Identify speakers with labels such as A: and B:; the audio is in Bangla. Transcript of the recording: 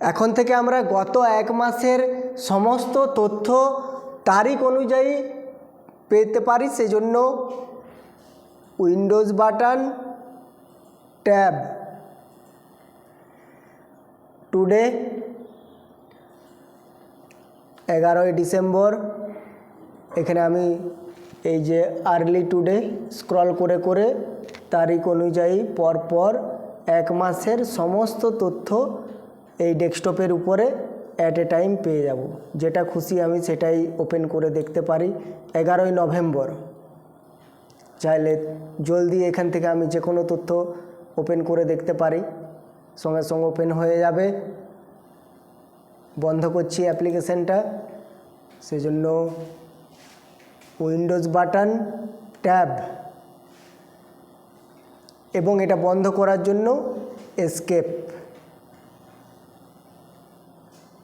A: এখন থেকে আমরা গত এক মাসের সমস্ত তথ্য তারিখ অনুযায়ী পেতে পারি। সেজন্য উইন্ডোজ বাটন, ট্যাব, টুডে 11ই ডিসেম্বর। এখানে আমি এই যে আর্লি টুডে স্ক্রল করে করে তারিখ অনুযায়ী পরপর এক মাসের সমস্ত তথ্য এই ডেস্কটপের উপরে অ্যাট এ টাইম পেয়ে যাব। যেটা খুশি আমি সেটাই ওপেন করে দেখতে পারি। 11ই নভেম্বর, চাইলে জলদি এখান থেকে আমি যে কোনো তথ্য ওপেন করে দেখতে পারি, সঙ্গে সঙ্গে ওপেন হয়ে যাবে। বন্ধ করছি অ্যাপ্লিকেশানটা, সেজন্য উইন্ডোজ বাটন, ট্যাব, এবং এটা বন্ধ করার জন্য এসকেপ।